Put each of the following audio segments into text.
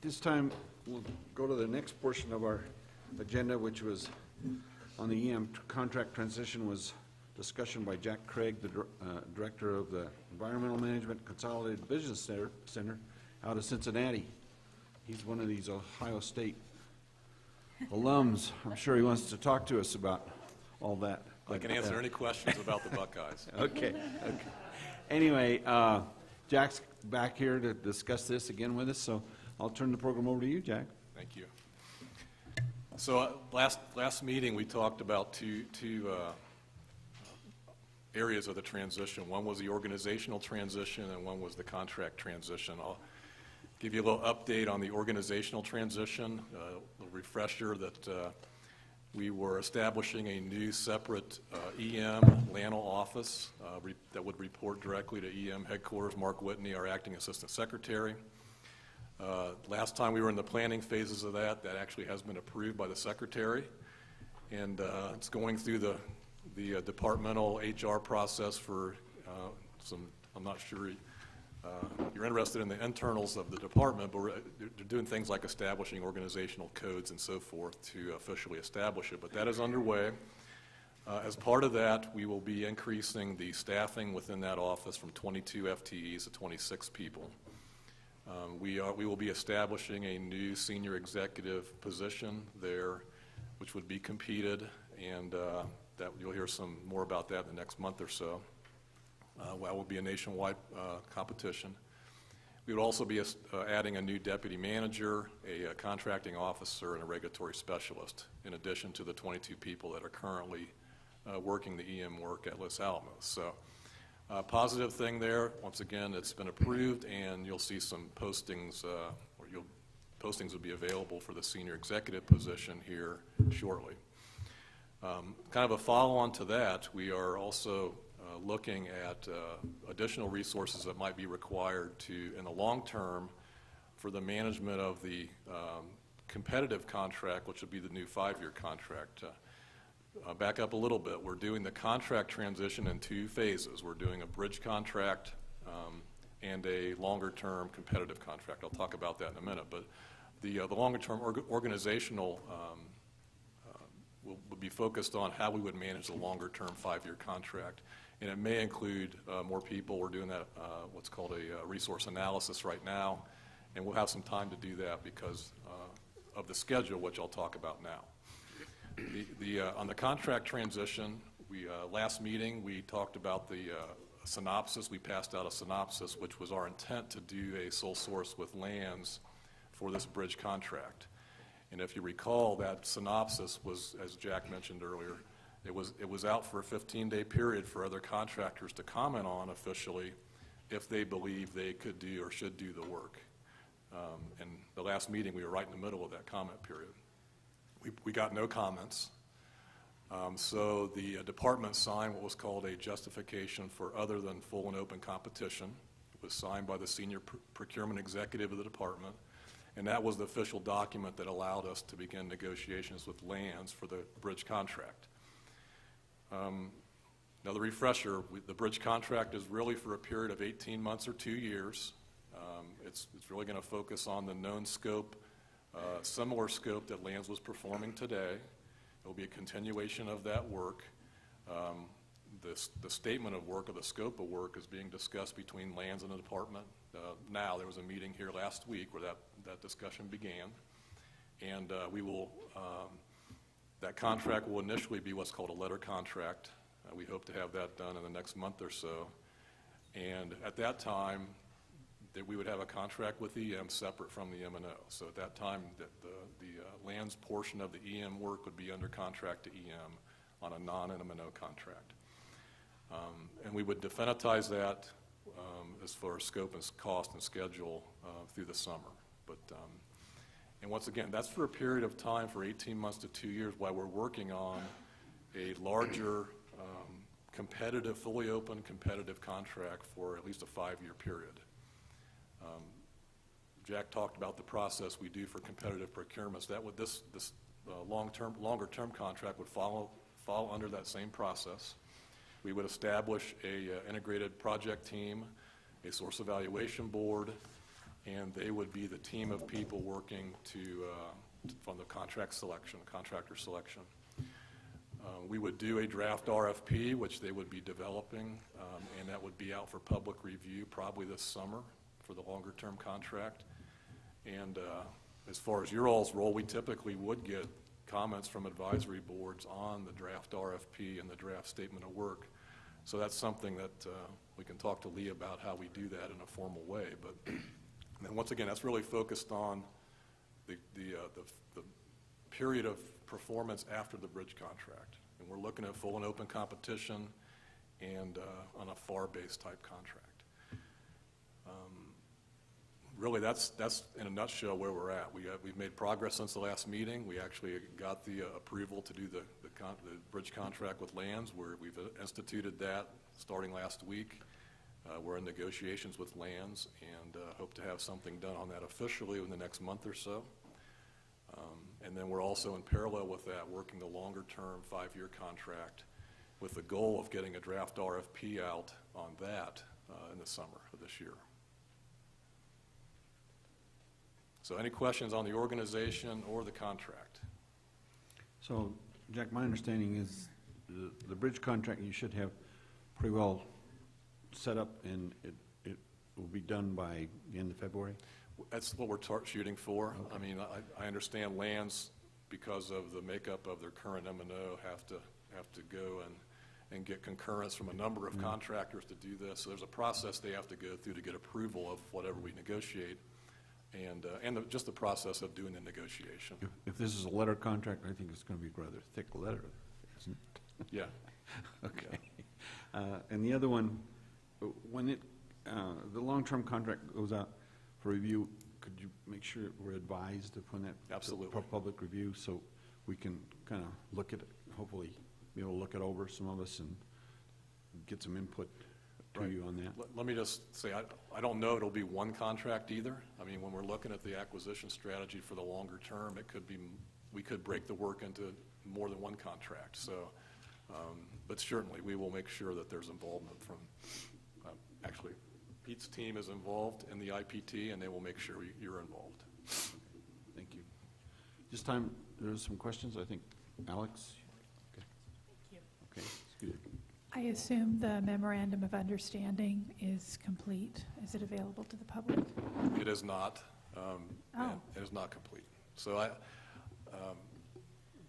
this time, we'll go to the next portion of our agenda, which was on the EM contract transition, was discussion by Jack Craig, the Director of the Environmental Management Consolidated Business Center out of Cincinnati. He's one of these Ohio State alums. I'm sure he wants to talk to us about all that. I can answer any questions about the Buckeyes. Okay. Anyway, Jack's back here to discuss this again with us, so I'll turn the program over to you, Jack. Thank you. So last meeting we talked about two areas of the transition. One was the organizational transition and one was the contract transition. I'll give you a little update on the organizational transition, a refresher that we were establishing a new separate EM LANL office that would report directly to EM Headquarters. Mark Whitney, our acting assistant secretary. Last time we were in the planning phases of that actually has been approved by the secretary, and it's going through the departmental HR process for some, I'm not sure you're interested in the internals of the department, but they're doing things like establishing organizational codes and so forth to officially establish it, but that is underway. As part of that, we will be increasing the staffing within that office from 22 FTEs to 26 people. We will be establishing a new senior executive position there, which would be competed, and that you'll hear some more about that in the next month or so. That will be a nationwide competition. We would also be adding a new deputy manager, a contracting officer, and a regulatory specialist, in addition to the 22 people that are currently working the EM work at Los Alamos. So, positive thing there. Once again, it's been approved, and you'll see some postings, postings will be available for the senior executive position here shortly. Kind of a follow-on to that, we are also looking at additional resources that might be required to, in the long term, for the management of the competitive contract, which would be the new 5-year contract. Back up a little bit. We're doing the contract transition in 2 phases. We're doing a bridge contract and a longer-term competitive contract. I'll talk about that in a minute. But the longer-term organizational will be focused on how we would manage the longer-term 5-year contract. And it may include more people. We're doing that, what's called a resource analysis right now, and we'll have some time to do that because of the schedule, which I'll talk about now. On the contract transition, last meeting we talked about the synopsis. We passed out a synopsis, which was our intent to do a sole source with lands for this bridge contract. And if you recall, that synopsis was, as Jack mentioned earlier, it was out for a 15-day period for other contractors to comment on officially if they believe they could do or should do the work. And the last meeting, we were right in the middle of that comment period. We got no comments. So the department signed what was called a justification for other than full and open competition. It was signed by the senior procurement executive of the department, and that was the official document that allowed us to begin negotiations with lands for the bridge contract. Now the refresher, the bridge contract is really for a period of 18 months or 2 years. It's really going to focus on the known scope, similar scope that lands was performing today. It will be a continuation of that work. The statement of work or the scope of work is being discussed between lands and the department. Now there was a meeting here last week where that discussion began, and that contract will initially be what's called a letter contract. We hope to have that done in the next month or so, and at that time that we would have a contract with EM separate from the M&O. So at that time, the lands portion of the EM work would be under contract to EM on a non-M&O contract. And we would definitize that as far as scope and cost and schedule through the summer. And once again, that's for a period of time for 18 months to 2 years while we're working on a larger competitive, fully open competitive contract for at least a 5-year period. Jack talked about the process we do for competitive procurements. This longer-term contract would fall under that same process. We would establish a integrated project team, a source evaluation board, and they would be the team of people working from the contractor selection. We would do a draft RFP, which they would be developing, and that would be out for public review probably this summer for the longer-term contract. And as far as your all's role, we typically would get comments from advisory boards on the draft RFP and the draft statement of work. So that's something that we can talk to Lee about how we do that in a formal way. But and once again, that's really focused on the period of performance after the bridge contract. And we're looking at full and open competition and on a FAR-based type contract. Really, that's in a nutshell where we're at. We've made progress since the last meeting. We actually got the approval to do the bridge contract with LANS, where we've instituted that starting last week. We're in negotiations with LANS and hope to have something done on that officially in the next month or so. And then we're also in parallel with that working the longer-term 5-year contract with the goal of getting a draft RFP out on that in the summer of this year. So any questions on the organization or the contract? So, Jack, my understanding is the bridge contract you should have pretty well set up, and it will be done by the end of February? That's what we're shooting for. Okay. I mean, I understand LANS, because of the makeup of their current M&O, have to go and get concurrence from a number of contractors to do this. So there's a process they have to go through to get approval of whatever we negotiate, and just the process of doing the negotiation. If this is a letter contract, I think it's going to be a rather thick letter, isn't it? Yeah. Okay. Yeah. And the other one, when the long-term contract goes out for review, could you make sure we're advised upon that? Absolutely. For public review, so we can kind of look at it, hopefully be able to look it over, some of us, and get some input to you on that. Let me just say, I don't know it'll be one contract either. I mean, when we're looking at the acquisition strategy for the longer term, it could be, we could break the work into more than one contract. So, but certainly we will make sure that there's involvement from, actually, Pete's team is involved in the IPT, and they will make sure you're involved. Thank you. This time, there's some questions, I think. Alex? Okay. Thank you. Okay. Excuse me. I assume the memorandum of understanding is complete. Is it available to the public? It is not. It is not complete. So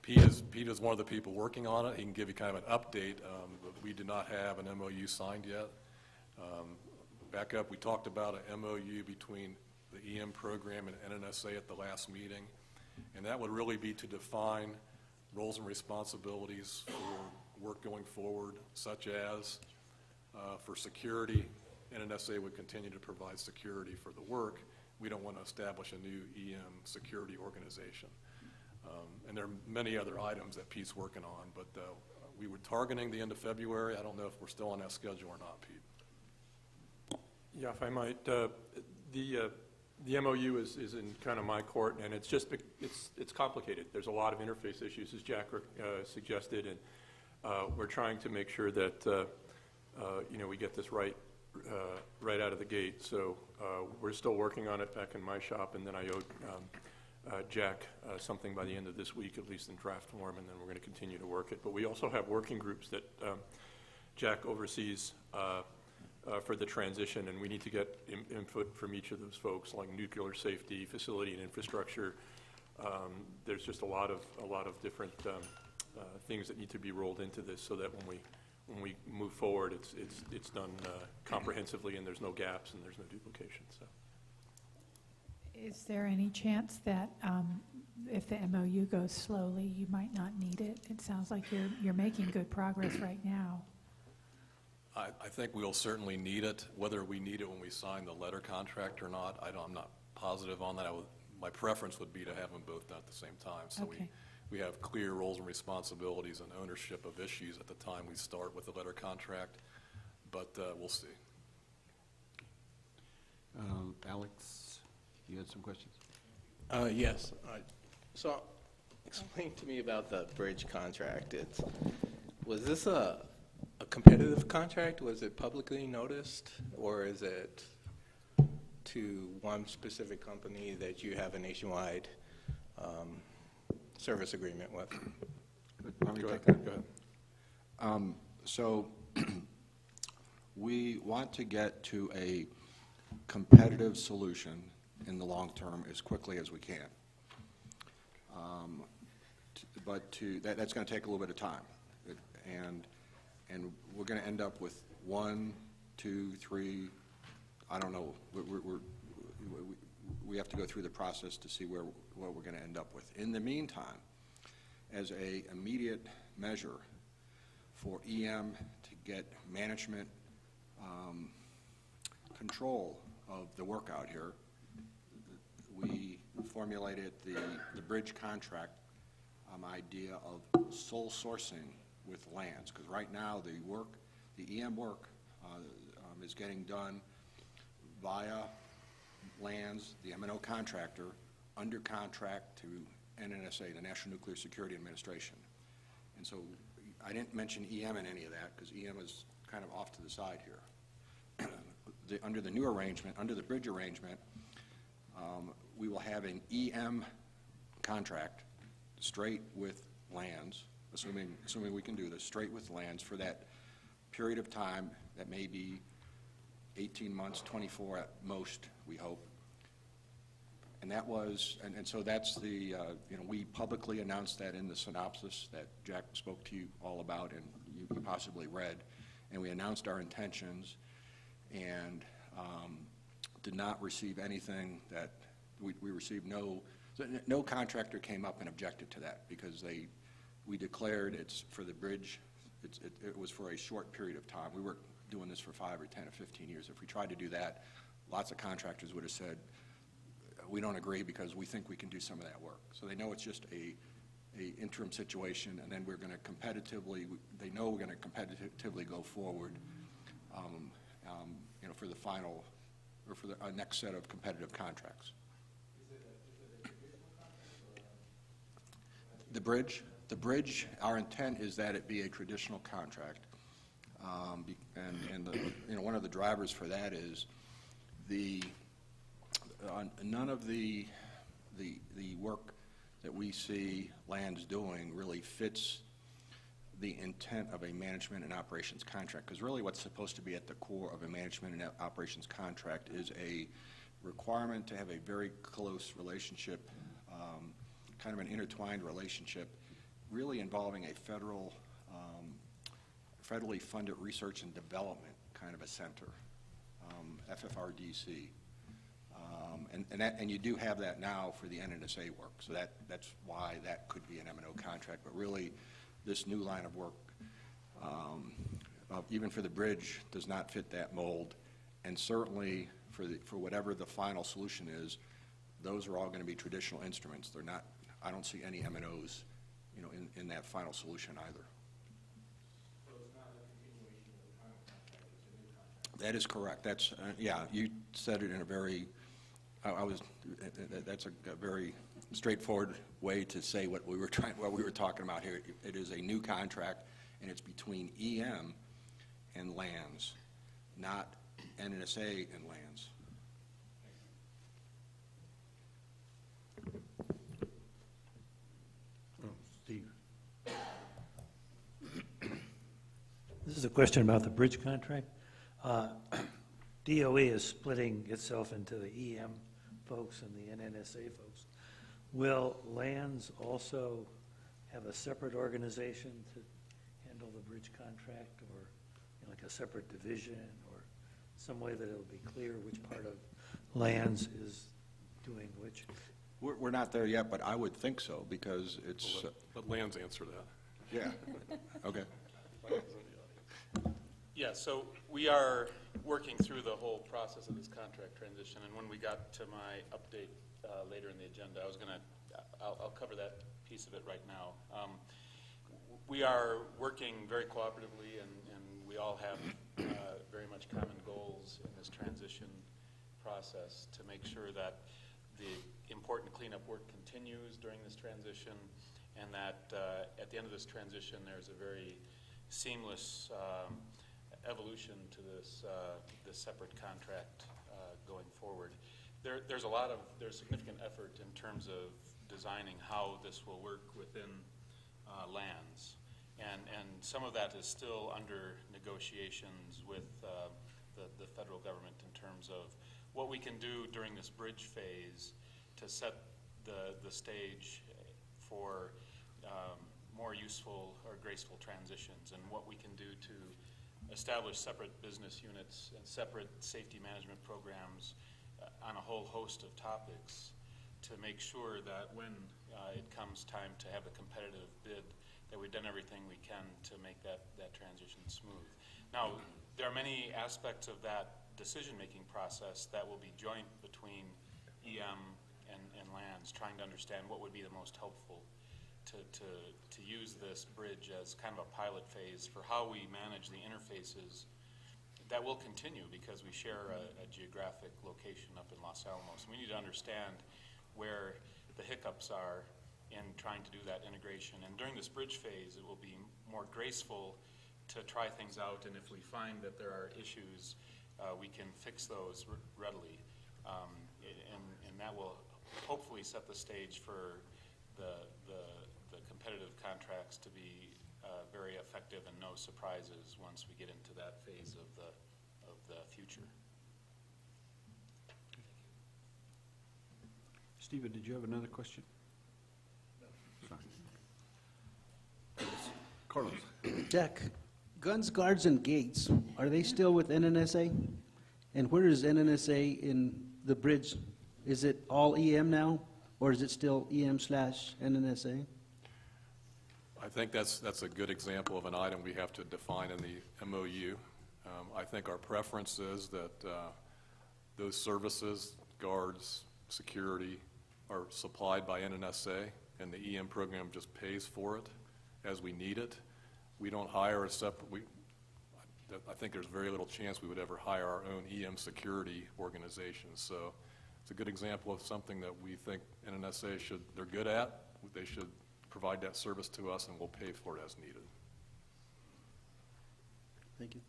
Pete is one of the people working on it. He can give you kind of an update, but we do not have an MOU signed yet. Back up, we talked about an MOU between the EM program and NNSA at the last meeting, and that would really be to define roles and responsibilities for work going forward, such as for security. NNSA would continue to provide security for the work. We don't want to establish a new EM security organization. And there are many other items that Pete's working on, but we were targeting the end of February. I don't know if we're still on that schedule or not, Pete. Yeah, if I might, the MOU is in kind of my court, and it's just it's complicated. There's a lot of interface issues, as Jack suggested, and we're trying to make sure that we get this right out of the gate. So we're still working on it back in my shop, and then I owed Jack something by the end of this week, at least in draft form, and then we're going to continue to work it. But we also have working groups that Jack oversees for the transition, and we need to get input from each of those folks, like nuclear safety, facility and infrastructure. There's just a lot of different things that need to be rolled into this, so that when we move forward, it's done comprehensively, and there's no gaps and there's no duplication. So, is there any chance that if the MOU goes slowly, you might not need it? It sounds like you're making good progress right now. I think we'll certainly need it. Whether we need it when we sign the letter contract or not, I'm not positive on that. My preference would be to have them both done at the same time. So okay. we have clear roles and responsibilities and ownership of issues at the time we start with the letter contract, but we'll see. Alex, you had some questions? Yes. So explain to me about the bridge contract. Was this a competitive contract? Was it publicly noticed, or is it to one specific company that you have a nationwide service agreement with? Let me Go take ahead. that. Go ahead. So we want to get to a competitive solution in the long term as quickly as we can. That's going to take a little bit of time. And we're going to end up with 1, 2, 3, I don't know. We have to go through the process to see what we're going to end up with. In the meantime, as a immediate measure for EM to get management control of the work out here, we formulated the bridge contract idea of sole sourcing with lands, because right now the EM work is getting done via lands, the M&O contractor, under contract to NNSA, the National Nuclear Security Administration. And so I didn't mention EM in any of that because EM is kind of off to the side here. Under the new arrangement, under the bridge arrangement, we will have an EM contract straight with lands, assuming we can do this, straight with lands for that period of time that may be 18 months, 24 at most, we hope. And that was, and so that's the, we publicly announced that in the synopsis that Jack spoke to you all about and you possibly read. And we announced our intentions and did not receive anything that, we received no contractor came up and objected to that because we declared it's for the bridge, it was for a short period of time. We weren't doing this for 5 or 10 or 15 years. If we tried to do that, lots of contractors would have said, we don't agree because we think we can do some of that work. So they know it's just a interim situation, and then we're going to competitively, they know we're going to competitively go forward, for the final, or for the next set of competitive contracts. The bridge, our intent is that it be a traditional contract, and one of the drivers for that is none of the work that we see lands doing really fits the intent of a management and operations contract, because really what's supposed to be at the core of a management and operations contract is a requirement to have a very close relationship, kind of an intertwined relationship, really involving a federally funded research and development kind of a center, FFRDC. And you do have that now for the NNSA work, so that's why that could be an M&O contract. But really, this new line of work, even for the bridge, does not fit that mold. And certainly, for whatever the final solution is, those are all going to be traditional instruments. They're not. I don't see any M&Os, in that final solution either. So it's not a continuation of the current contract; it's a new contract. That is correct. That's you said it in a very. That's a very straightforward way to say what we were talking about here. It is a new contract, and it's between EM and lands, not NNSA and lands. Steve. This is a question about the bridge contract. DOE is splitting itself into the EM folks and the NNSA folks. Will lands also have a separate organization to handle the bridge contract, or like a separate division, or some way that it'll be clear which part of lands is doing which? We're not there yet, but I would think so because it's. Let Lance answer that. Yeah. Okay. Yeah, so we are working through the whole process of this contract transition, and when we got to my update later in the agenda, I'll cover that piece of it right now. We are working very cooperatively, and we all have very much common goals in this transition process to make sure that the important cleanup work continues during this transition, and that at the end of this transition, there's a very seamless evolution to this separate contract going forward. There's significant effort in terms of designing how this will work within LANs. And some of that is still under negotiations with the federal government in terms of what we can do during this bridge phase to set the stage for more useful or graceful transitions, and what we can do to establish separate business units and separate safety management programs on a whole host of topics to make sure that when it comes time to have a competitive bid, that we've done everything we can to make that transition smooth. Now, there are many aspects of that decision-making process that will be joint between EM and LANs, trying to understand what would be the most helpful to use this bridge as kind of a pilot phase for how we manage the interfaces that will continue because we share a geographic location up in Los Alamos. We need to understand where the hiccups are in trying to do that integration. And during this bridge phase, it will be more graceful to try things out, and if we find that there are issues, we can fix those readily. And that will hopefully set the stage for the competitive contracts to be very effective and no surprises once we get into that phase of the future. Stephen, did you have another question? No. Sorry. Carlos. Jack, guns, guards, and gates, are they still with NNSA? And where is NNSA in the bridge? Is it all EM now, or is it still EM/NNSA? I think that's a good example of an item we have to define in the MOU. I think our preference is that those services, guards, security, are supplied by NNSA, and the EM program just pays for it as we need it. We don't hire a separate, I think there's very little chance we would ever hire our own EM security organization. So it's a good example of something that we think NNSA they're good at. They should provide that service to us, and we'll pay for it as needed. Thank you.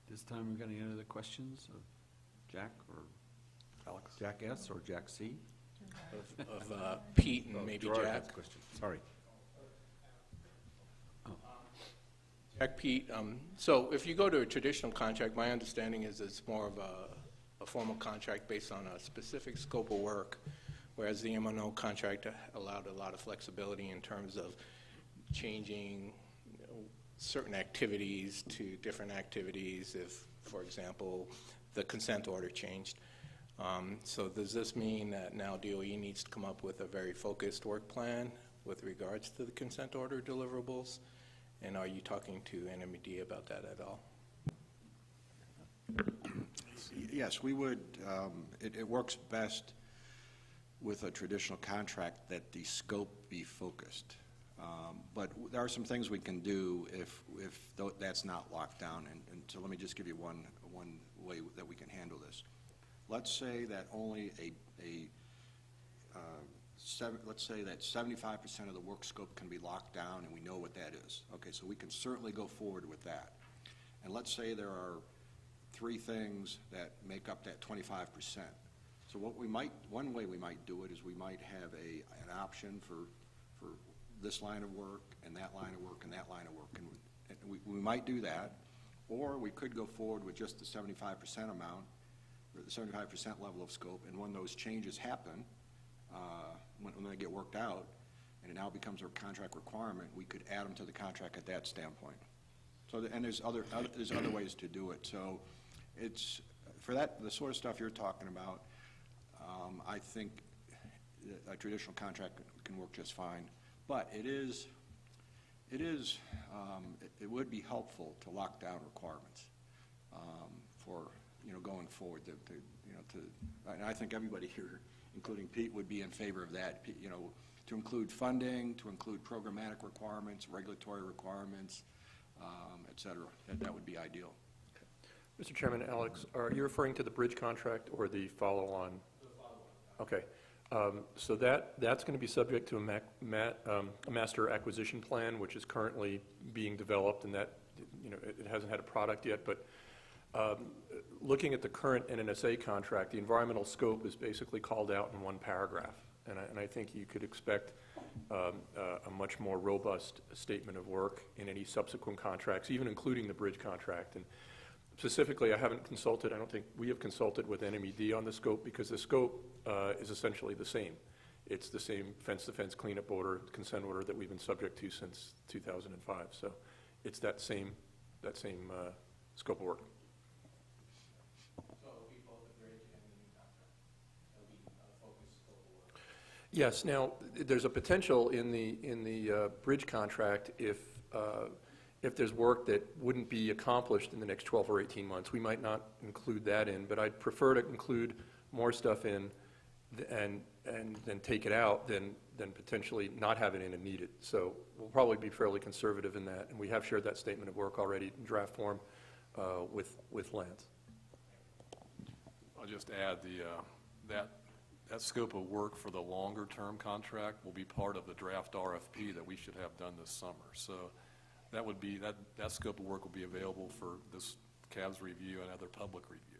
This time, we've got any other questions of Jack or Alex? Jack S. or Jack C? Of Pete and maybe Gerard has Jack. a question. Sorry. Jack, Pete, so if you go to a traditional contract, my understanding is it's more of a formal contract based on a specific scope of work, whereas the M&O contract allowed a lot of flexibility in terms of changing certain activities to different activities if, for example, the consent order changed. So does this mean that now DOE needs to come up with a very focused work plan with regards to the consent order deliverables? And are you talking to NMD about that at all? Yes, we would. It works best with a traditional contract that the scope be focused. But there are some things we can do if that's not locked down. And so let me just give you one way that we can handle this. Let's say that only let's say that 75% of the work scope can be locked down, and we know what that is. Okay, so we can certainly go forward with that. And let's say there are 3 things that make up that 25%. So one way we might do it is we might have an option for this line of work and that line of work and that line of work, and we might do that, or we could go forward with just the 75% amount, or the 75% level of scope, and when those changes happen, when they get worked out, and it now becomes a contract requirement, we could add them to the contract at that standpoint. So, and there's other ways to do it. So, it's for the sort of stuff you're talking about. I think a traditional contract can work just fine, but it would be helpful to lock down requirements for going forward. And I think everybody here, including Pete, would be in favor of that. To include funding, to include programmatic requirements, regulatory requirements, et cetera. That would be ideal. Mr. Chairman, Alex, are you referring to the bridge contract or the follow-on? The follow-on. Okay. So that's going to be subject to a master acquisition plan, which is currently being developed, and that it hasn't had a product yet. But Looking at the current NNSA contract, the environmental scope is basically called out in one paragraph. And I think you could expect a much more robust statement of work in any subsequent contracts, even including the bridge contract. And specifically, I haven't consulted, I don't think we have consulted with NMED on the scope, because the scope is essentially the same. It's the same fence-to-fence cleanup order, consent order that we've been subject to since 2005. So it's that same scope of work. Yes. Now, there's a potential in the bridge contract if there's work that wouldn't be accomplished in the next 12 or 18 months. We might not include that in, but I'd prefer to include more stuff in and then take it out than potentially not have it in and need it. So we'll probably be fairly conservative in that, and we have shared that statement of work already in draft form with LANS. I'll just add that scope of work for the longer-term contract will be part of the draft RFP that we should have done this summer. So that would be, that scope of work will be available for this CAB's review and other public review.